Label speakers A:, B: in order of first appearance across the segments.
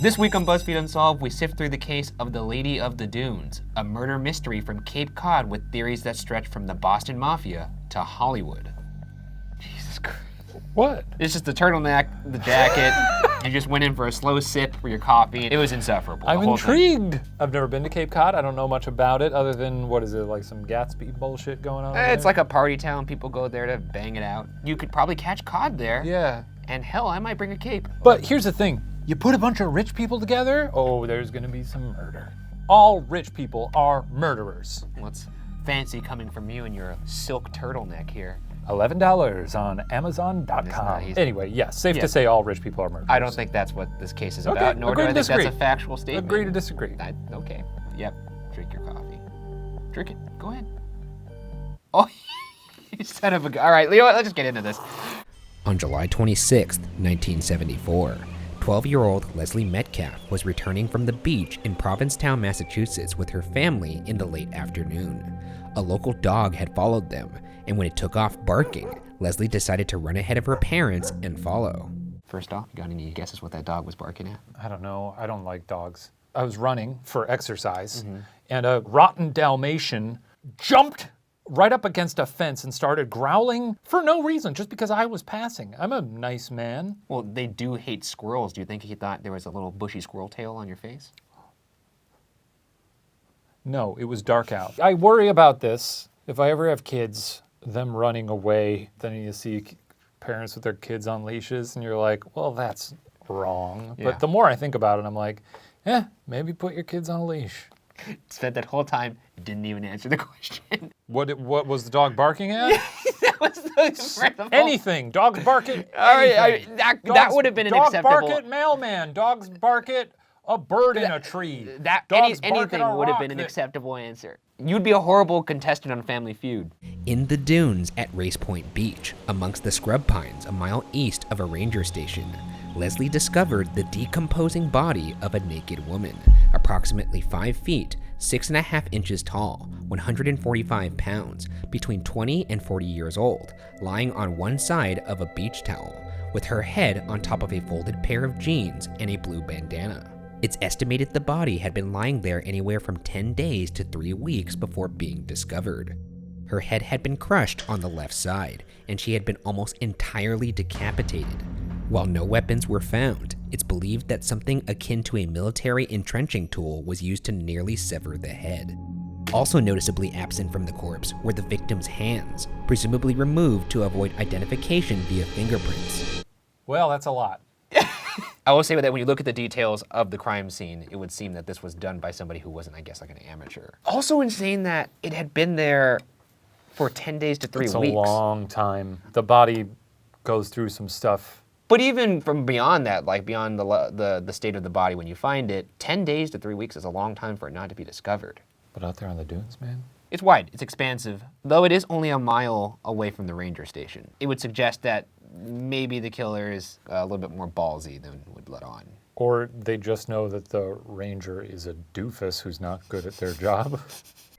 A: This week on BuzzFeed Unsolved, we sift through the case of the Lady of the Dunes, a murder mystery from Cape Cod with theories that stretch from the Boston Mafia to Hollywood. Jesus Christ.
B: What?
A: It's just the turtleneck, the jacket. You just went in for a slow sip for your coffee. It was insufferable.
B: I'm intrigued. I've never been to Cape Cod. I don't know much about it other than, what is it, like some Gatsby bullshit going on?
A: It's like a party town. People go there to bang it out. You could probably catch cod there.
B: Yeah.
A: And hell, I might bring a cape.
B: But here's the thing. You put a bunch of rich people together, oh, there's gonna be some murder. All rich people are murderers.
A: What's fancy coming from you and your silk turtleneck here?
B: $11 on Amazon.com. Anyway, yes, safe to say all rich people are murderers.
A: I don't think that's what this case is about, nor do I think that's a factual statement.
B: Agree to disagree.
A: Okay, yep, drink your coffee. Drink it, go ahead. Oh, you son of a... All right, Leo, let's just get into this. On July 26th, 1974, 12-year-old Leslie Metcalf was returning from the beach in Provincetown, Massachusetts with her family in the late afternoon. A local dog had followed them, and when it took off barking, Leslie decided to run ahead of her parents and follow. First off, you got any guesses what that dog was barking at?
B: I don't know. I don't like dogs. I was running for exercise, and a rotten Dalmatian jumped right up against a fence and started growling for no reason, just because I was passing. I'm a nice man.
A: Well, they do hate squirrels. Do you think he thought there was a little bushy squirrel tail on your face?
B: No, it was dark out. I worry about this. If I ever have kids, them running away, then you see parents with their kids on leashes, and you're like, well, that's wrong.
A: Yeah.
B: But the more I think about it, I'm like, maybe put your kids on a leash.
A: Spent that whole time, didn't even answer the question.
B: What was the dog barking at?
A: That was the
B: Anything. Dogs bark at
A: All right,
B: anything.
A: that would have been an acceptable...
B: Dogs bark at mailman. Dogs bark at a bird in a tree.
A: Anything would have been an acceptable answer. You'd be a horrible contestant on Family Feud. In the dunes at Race Point Beach, amongst the scrub pines a mile east of a ranger station, Leslie discovered the decomposing body of a naked woman, approximately 5 feet, 6.5 inches tall, 145 pounds, between 20 and 40 years old, lying on one side of a beach towel, with her head on top of a folded pair of jeans and a blue bandana. It's estimated the body had been lying there anywhere from 10 days to 3 weeks before being discovered. Her head had been crushed on the left side, and she had been almost entirely decapitated. While no weapons were found, it's believed that something akin to a military entrenching tool was used to nearly sever the head. Also noticeably absent from the corpse were the victim's hands, presumably removed to avoid identification via fingerprints.
B: Well, that's a lot.
A: I will say that when you look at the details of the crime scene, it would seem that this was done by somebody who wasn't, I guess, like an amateur. Also insane that it had been there for 10 days to 3 weeks.
B: It's a long time. The body goes through some stuff.
A: But even from beyond that, like beyond the state of the body when you find it, 10 days to 3 weeks is a long time for it not to be discovered.
B: But out there on the dunes, man?
A: It's wide, it's expansive, though it is only a mile away from the ranger station. It would suggest that maybe the killer is a little bit more ballsy than would let on.
B: Or they just know that the ranger is a doofus who's not good at their job.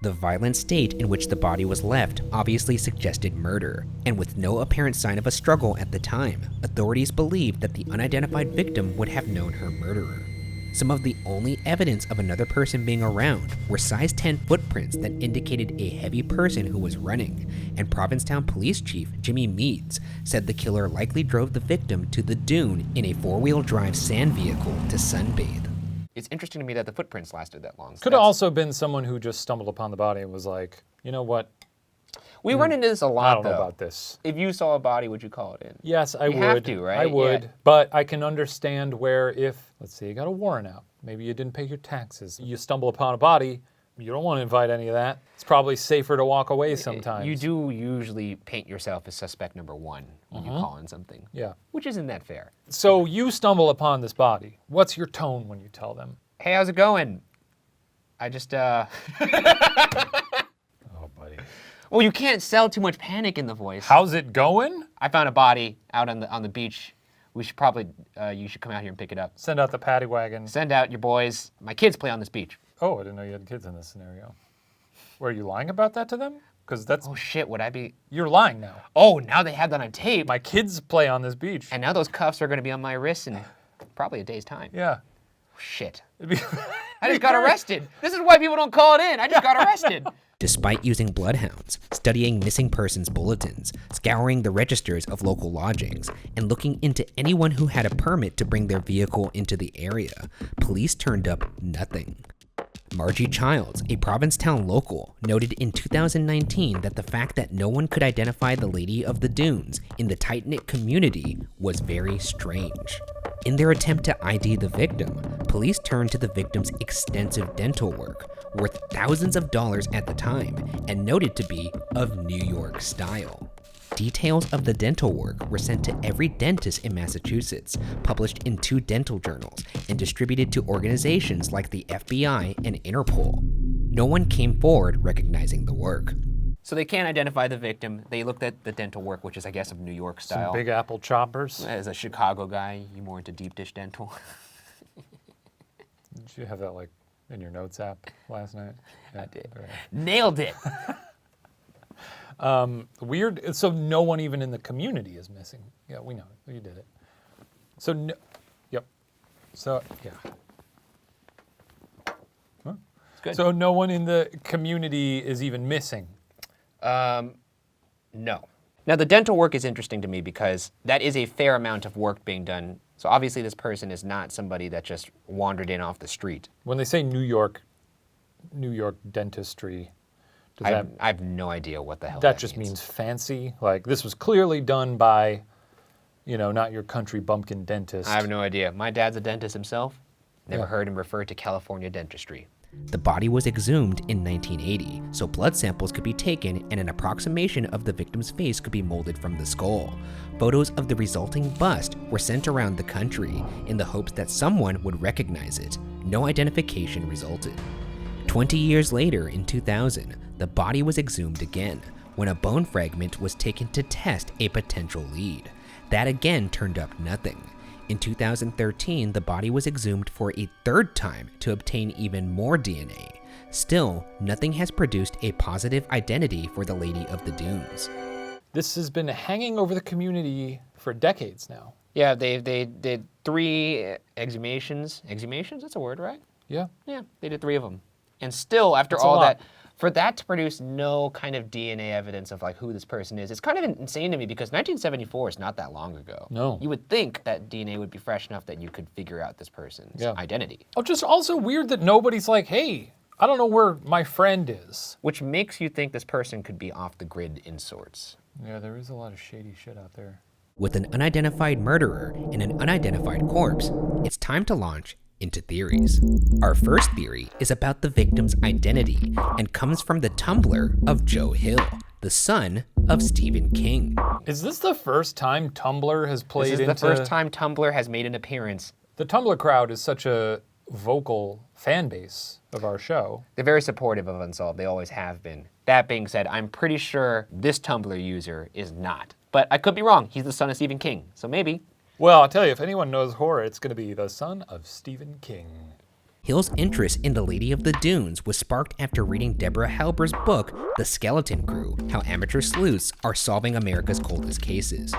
A: The violent state in which the body was left obviously suggested murder, and with no apparent sign of a struggle at the time, authorities believed that the unidentified victim would have known her murderer. Some of the only evidence of another person being around were size 10 footprints that indicated a heavy person who was running, and Provincetown Police Chief Jimmy Meads said the killer likely drove the victim to the dune in a four-wheel drive sand vehicle to sunbathe. It's interesting to me that the footprints lasted that long.
B: Could have also been someone who just stumbled upon the body and was like, you know what?
A: We run into this a lot,
B: I don't know
A: though.
B: about this.
A: If you saw a body, would you call it in?
B: Yes, I would.
A: You have to, right?
B: I would,
A: Yeah.
B: but I can understand where if, let's say you got a warrant out, maybe you didn't pay your taxes, you stumble upon a body, you don't want to invite any of that. It's probably safer to walk away sometimes.
A: You do usually paint yourself as suspect number one when you call in something.
B: Yeah.
A: Which isn't that fair.
B: So you stumble upon this body. What's your tone when you tell them?
A: Hey, how's it going? I just,
B: Oh, buddy.
A: Well, you can't sell too much panic in the voice.
B: How's it going?
A: I found a body out on the beach. We should probably, you should come out here and pick it up.
B: Send out the paddy wagon.
A: Send out your boys. My kids play on this beach.
B: Oh, I didn't know you had kids in this scenario. Were you lying about that to them? Because that's...
A: Oh shit, would I be?
B: You're lying now.
A: Oh, now they have that on tape.
B: My kids play on this beach.
A: And now those cuffs are gonna be on my wrists in probably a day's time.
B: Yeah.
A: shit. I just got arrested. This is why people don't call it in. I just got arrested. Despite using bloodhounds, studying missing persons bulletins, scouring the registers of local lodgings, and looking into anyone who had a permit to bring their vehicle into the area, police turned up nothing. Margie Childs, a Provincetown local, noted in 2019 that the fact that no one could identify the Lady of the Dunes in the tight-knit community was very strange. In their attempt to ID the victim, police turned to the victim's extensive dental work, worth thousands of dollars at the time, and noted to be of New York style. Details of the dental work were sent to every dentist in Massachusetts, published in 2 dental journals, and distributed to organizations like the FBI and Interpol. No one came forward recognizing the work. So they can't identify the victim. They looked at the dental work, which is, I guess, of New York style.
B: Some Big Apple choppers.
A: As a Chicago guy, you more into deep dish dental.
B: Did you have that like in your notes app last night? Yeah,
A: I did.
B: Right.
A: Nailed it.
B: Weird. So no one even in the community is missing. Yeah, we know. You did it. So no. Yep. So yeah. Huh?
A: It's good.
B: So no one in the community is even missing.
A: No. Now the dental work is interesting to me because that is a fair amount of work being done. So obviously this person is not somebody that just wandered in off the street.
B: When they say New York dentistry, does
A: I have no idea what the hell
B: that just means fancy? Like this was clearly done by, you know, not your country bumpkin dentist.
A: I have no idea. My dad's a dentist himself. Never heard him refer to California dentistry. The body was exhumed in 1980, so blood samples could be taken and an approximation of the victim's face could be molded from the skull. Photos of the resulting bust were sent around the country in the hopes that someone would recognize it. No identification resulted. 20 years later, in 2000, the body was exhumed again, when a bone fragment was taken to test a potential lead. That again turned up nothing. In 2013, the body was exhumed for a 3rd time to obtain even more DNA. Still, nothing has produced a positive identity for the Lady of the Dunes.
B: This has been hanging over the community for decades now.
A: Yeah, they did 3 exhumations. Exhumations? That's a word, right?
B: Yeah.
A: Yeah, they did 3 of them. And still, after
B: That's a
A: all
B: lot.
A: that, for that to produce no kind of DNA evidence of like who this person is, it's kind of insane to me because 1974 is not that long ago.
B: No.
A: You would think that DNA would be fresh enough that you could figure out this person's identity.
B: Oh, just also weird that nobody's like, hey, I don't know where my friend is.
A: Which makes you think this person could be off the grid in sorts.
B: Yeah, there is a lot of shady shit out there.
A: With an unidentified murderer and an unidentified corpse, it's time to launch into theories. Our first theory is about the victim's identity and comes from the Tumblr of Joe Hill, the son of Stephen King.
B: Is this the first time Tumblr has played into...
A: This is the first time Tumblr has made an appearance.
B: The Tumblr crowd is such a vocal fan base of our show.
A: They're very supportive of Unsolved. They always have been. That being said, I'm pretty sure this Tumblr user is not. But I could be wrong. He's the son of Stephen King, so maybe.
B: Well, I'll tell you, if anyone knows horror, it's going to be the son of Stephen King.
A: Hill's interest in the Lady of the Dunes was sparked after reading Deborah Halber's book, The Skeleton Crew, How Amateur Sleuths Are Solving America's Coldest Cases.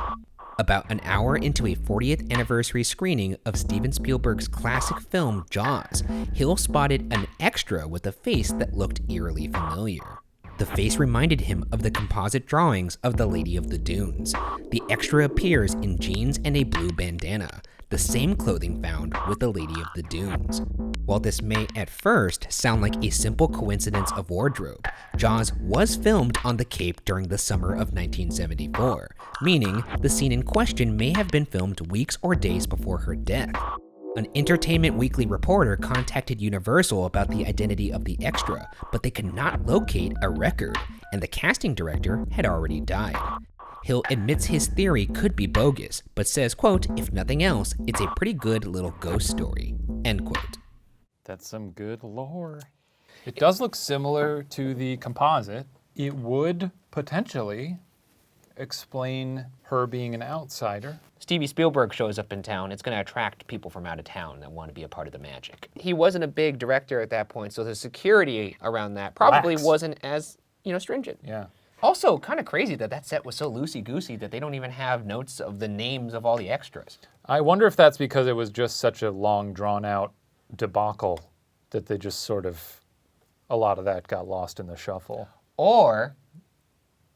A: About an hour into a 40th anniversary screening of Steven Spielberg's classic film Jaws, Hill spotted an extra with a face that looked eerily familiar. The face reminded him of the composite drawings of the Lady of the Dunes. The extra appears in jeans and a blue bandana, the same clothing found with the Lady of the Dunes. While this may at first sound like a simple coincidence of wardrobe, Jaws was filmed on the Cape during the summer of 1974, meaning the scene in question may have been filmed weeks or days before her death. An Entertainment Weekly reporter contacted Universal about the identity of the extra, but they could not locate a record, and the casting director had already died. Hill admits his theory could be bogus, but says, quote, if nothing else, it's a pretty good little ghost story, end quote.
B: That's some good lore. It does look similar to the composite. It would potentially explain her being an outsider.
A: Steven Spielberg shows up in town, it's going to attract people from out of town that want to be a part of the magic. He wasn't a big director at that point, so the security around that probably wasn't as, stringent.
B: Yeah.
A: Also, kind of crazy that that set was so loosey-goosey that they don't even have notes of the names of all the extras.
B: I wonder if that's because it was just such a long, drawn-out debacle that they just sort of, a lot of that got lost in the shuffle.
A: Or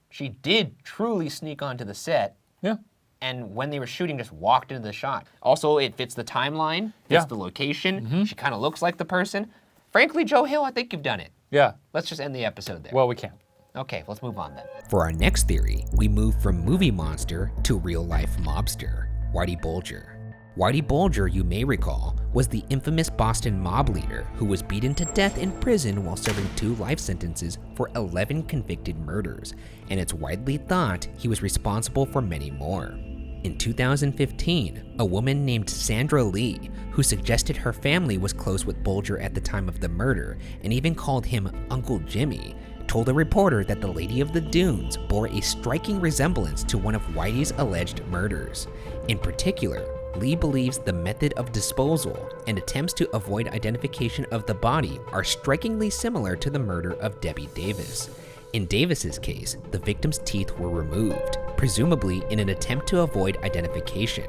A: she did truly sneak onto the set.
B: Yeah.
A: And when they were shooting, just walked into the shot. Also, it fits the timeline, fits the location. She kind of looks like the person. Frankly, Joe Hill, I think you've done it.
B: Yeah.
A: Let's just end the episode there.
B: Well, we can't.
A: Okay, let's move on then.
C: For our next theory, we move from movie monster to real-life mobster, Whitey Bulger. Whitey Bulger, you may recall, was the infamous Boston mob leader who was beaten to death in prison while serving 2 life sentences for 11 convicted murders, and it's widely thought he was responsible for many more. In 2015, a woman named Sandra Lee, who suggested her family was close with Bulger at the time of the murder and even called him Uncle Jimmy, told a reporter that the Lady of the Dunes bore a striking resemblance to one of Whitey's alleged murders. In particular, Lee believes the method of disposal and attempts to avoid identification of the body are strikingly similar to the murder of Debbie Davis. In Davis's case, the victim's teeth were removed, presumably in an attempt to avoid identification.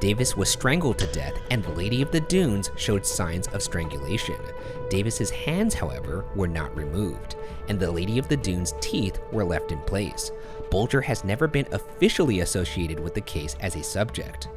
C: Davis was strangled to death and the Lady of the Dunes showed signs of strangulation. Davis's hands, however, were not removed, and the Lady of the Dunes' teeth were left in place. Bulger has never been officially associated with the case as a subject.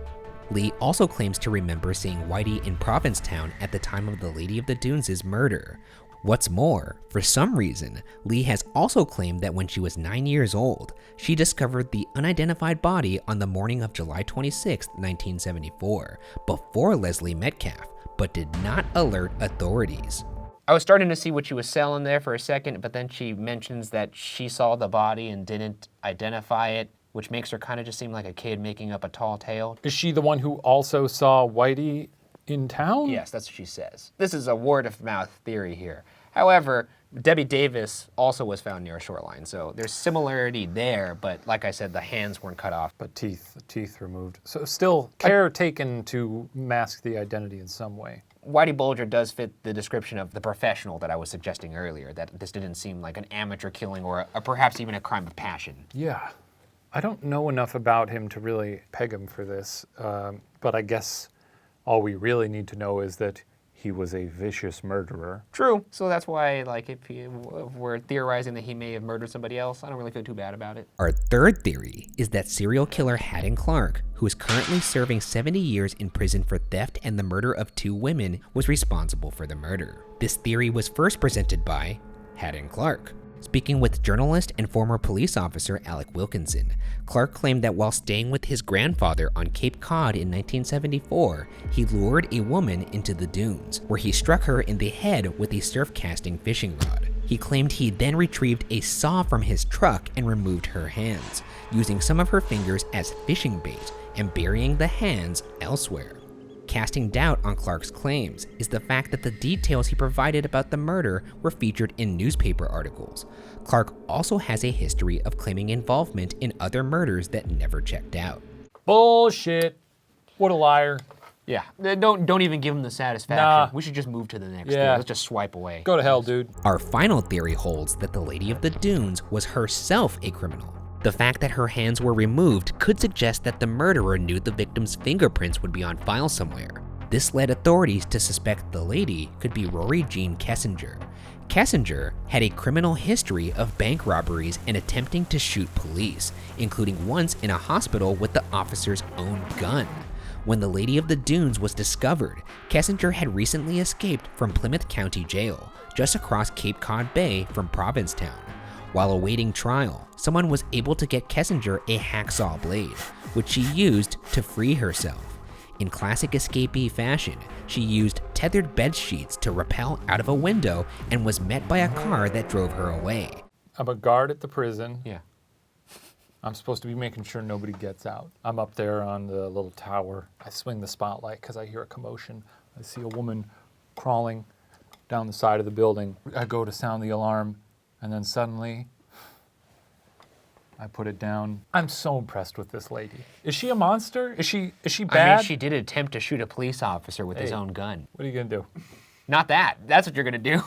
C: Lee also claims to remember seeing Whitey in Provincetown at the time of the Lady of the Dunes' murder. What's more, for some reason, Lee has also claimed that when she was 9 years old, she discovered the unidentified body on the morning of July 26, 1974, before Leslie Metcalf, but did not alert authorities.
A: I was starting to see what she was selling there for a second, but then she mentions that she saw the body and didn't identify it, which makes her kind of just seem like a kid making up a tall tale.
B: Is she the one who also saw Whitey in town?
A: Yes, that's what she says. This is a word-of-mouth theory here. However, Debbie Davis also was found near a shoreline, so there's similarity there, but like I said, the hands weren't cut off.
B: But teeth removed. So still care taken to mask the identity in some way.
A: Whitey Bulger does fit the description of the professional that I was suggesting earlier, that this didn't seem like an amateur killing or perhaps even a crime of passion.
B: Yeah. I don't know enough about him to really peg him for this, but I guess all we really need to know is that he was a vicious murderer.
A: True. So that's why, like, if we're theorizing that he may have murdered somebody else, I don't really feel too bad about it.
C: Our third theory is that serial killer Hadden Clark, who is currently serving 70 years in prison for theft and the murder of 2 women, was responsible for the murder. This theory was first presented by Hadden Clark. Speaking with journalist and former police officer Alec Wilkinson, Clark claimed that while staying with his grandfather on Cape Cod in 1974, he lured a woman into the dunes, where he struck her in the head with a surf-casting fishing rod. He claimed he then retrieved a saw from his truck and removed her hands, using some of her fingers as fishing bait and burying the hands elsewhere. Casting doubt on Clark's claims is the fact that the details he provided about the murder were featured in newspaper articles. Clark also has a history of claiming involvement in other murders that never checked out.
B: Bullshit. What a liar.
A: Yeah, don't even give him the satisfaction.
B: Nah.
A: We should just move to the next
B: Yeah.
A: one. Let's just swipe away.
B: Go to hell, dude.
C: Our final theory holds that the Lady of the Dunes was herself a criminal. The fact that her hands were removed could suggest that the murderer knew the victim's fingerprints would be on file somewhere. This led authorities to suspect the lady could be Rory Jean Kessinger. Kessinger had a criminal history of bank robberies and attempting to shoot police, including once in a hospital with the officer's own gun. When the Lady of the Dunes was discovered, Kessinger had recently escaped from Plymouth County Jail, just across Cape Cod Bay from Provincetown. While awaiting trial, someone was able to get Kessinger a hacksaw blade, which she used to free herself. In classic escapee fashion, she used tethered bed sheets to rappel out of a window and was met by a car that drove her away.
B: I'm a guard at the prison.
A: Yeah.
B: I'm supposed to be making sure nobody gets out. I'm up there on the little tower. I swing the spotlight because I hear a commotion. I see a woman crawling down the side of the building. I go to sound the alarm, and then suddenly I put it down. I'm so impressed with this lady. Is she a monster? Is she bad?
A: I mean, she did attempt to shoot a police officer with his own gun.
B: What are you gonna do?
A: Not that. That's what you're gonna do.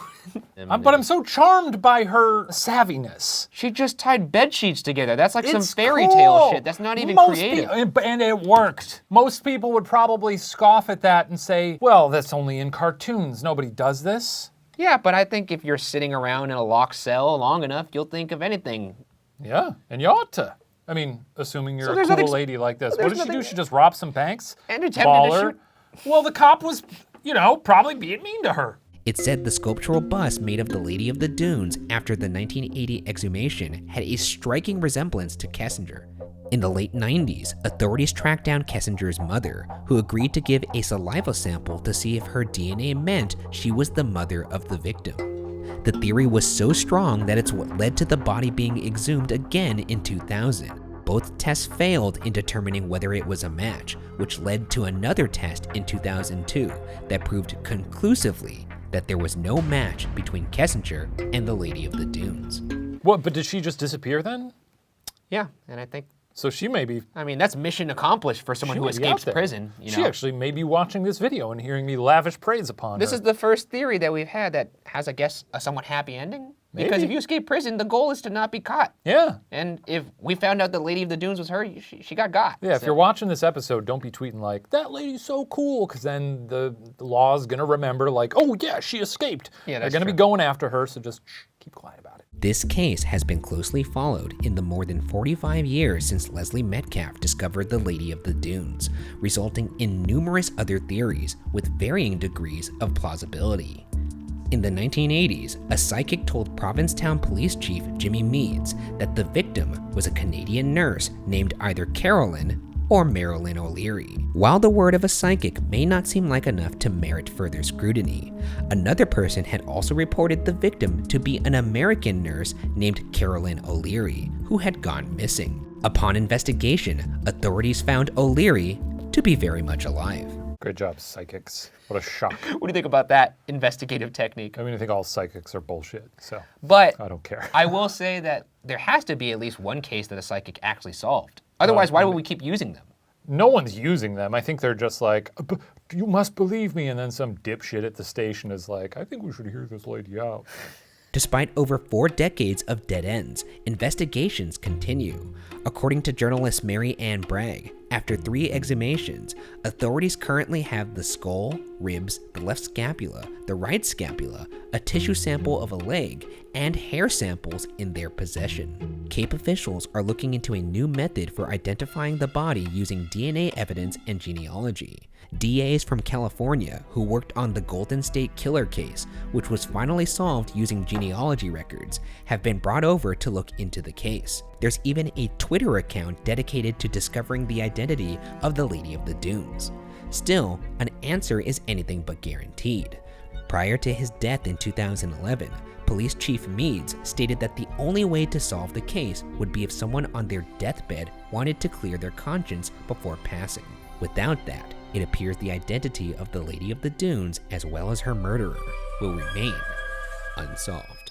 B: But I'm so charmed by her savviness.
A: She just tied bed sheets together. That's like some
B: It's
A: fairy
B: cool.
A: tale shit. That's not even creative.
B: And it worked. Most people would probably scoff at that and say, well, that's only in cartoons. Nobody does this.
A: Yeah, but I think if you're sitting around in a locked cell long enough, you'll think of anything.
B: Yeah, and you ought to. I mean, assuming you're
A: So
B: a
A: there's
B: cool
A: nothing-
B: lady like this.
A: there's
B: What did she do?
A: nothing-
B: She just robbed some banks?
A: And attempted to shoot.
B: Well, the cop was, probably being mean to her.
C: It said the sculptural bust made of the Lady of the Dunes after the 1980 exhumation had a striking resemblance to Kessinger. In the late 90s, authorities tracked down Kessinger's mother, who agreed to give a saliva sample to see if her DNA meant she was the mother of the victim. The theory was so strong that it's what led to the body being exhumed again in 2000. Both tests failed in determining whether it was a match, which led to another test in 2002 that proved conclusively that there was no match between Kessinger and the Lady of the Dunes.
B: What, but did she just disappear then?
A: Yeah, and I think,
B: So she may be,
A: I mean, that's mission accomplished for someone
B: she
A: who
B: may be out
A: escapes
B: there.
A: prison. You know?
B: She actually may be watching this video and hearing me lavish praise upon
A: This
B: her.
A: is the first theory that we've had that has, I guess, a somewhat happy ending. Because
B: Maybe.
A: if you escape prison, the goal is to not be caught.
B: Yeah.
A: And if we found out the Lady of the Dunes was her, she got got.
B: Yeah, if you're watching this episode, don't be tweeting like, that lady's so cool, because then the law's gonna remember like, oh yeah, she escaped.
A: Yeah,
B: They're
A: that's
B: gonna be
A: true.
B: going after her, so just keep quiet about it.
C: This case has been closely followed in the more than 45 years since Leslie Metcalf discovered the Lady of the Dunes, resulting in numerous other theories with varying degrees of plausibility. In the 1980s, a psychic told Provincetown Police Chief Jimmy Meads that the victim was a Canadian nurse named either Carolyn or Marilyn O'Leary. While the word of a psychic may not seem like enough to merit further scrutiny, another person had also reported the victim to be an American nurse named Carolyn O'Leary, who had gone missing. Upon investigation, authorities found O'Leary to be very much alive.
B: Great job, psychics. What a shock.
A: What do you think about that investigative technique?
B: I mean, I think all psychics are bullshit, so
A: But
B: I don't care.
A: I will say that there has to be at least one case that a psychic actually solved. Otherwise, why would we keep using them?
B: No one's using them. I think they're just like, you must believe me, and then some dipshit at the station is like, I think we should hear this lady out.
C: Despite over 4 decades of dead ends, investigations continue. According to journalist Mary Ann Bragg, after 3 exhumations, authorities currently have the skull, ribs, the left scapula, the right scapula, a tissue sample of a leg, and hair samples in their possession. Cape officials are looking into a new method for identifying the body using DNA evidence and genealogy. DAs from California who worked on the Golden State Killer case, which was finally solved using genealogy records, have been brought over to look into the case. There's even a Twitter account dedicated to discovering the identity of the Lady of the Dunes. Still, an answer is anything but guaranteed. Prior to his death in 2011, Police Chief Meads stated that the only way to solve the case would be if someone on their deathbed wanted to clear their conscience before passing. Without that, it appears the identity of the Lady of the Dunes, as well as her murderer, will remain unsolved.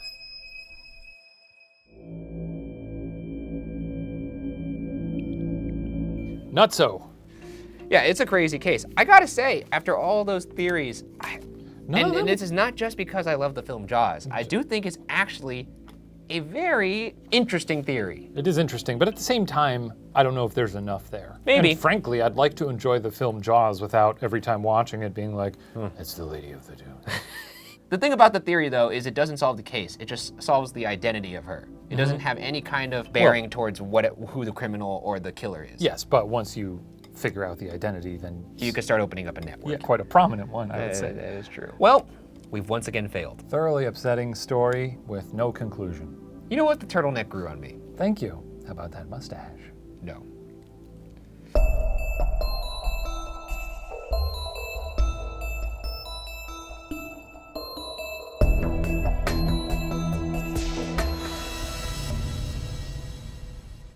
B: Nutso.
A: Yeah, it's a crazy case. I gotta say, after all those theories, and this is not just because I love the film Jaws, I do think it's actually a very interesting theory.
B: It is interesting, but at the same time, I don't know if there's enough there.
A: Maybe.
B: And frankly, I'd like to enjoy the film Jaws without every time watching it being like, it's the Lady of the Dunes.
A: The thing about the theory, though, is it doesn't solve the case. It just solves the identity of her. It doesn't have any kind of bearing towards who the criminal or the killer is.
B: Yes, but once you figure out the identity, then
A: You could start opening up a network.
B: yeah, quite a prominent one, I would
A: That
B: say.
A: is true. Well, we've once again failed.
B: Thoroughly upsetting story with no conclusion.
A: You know what? The turtleneck grew on me.
B: Thank you. How about that mustache?
A: No.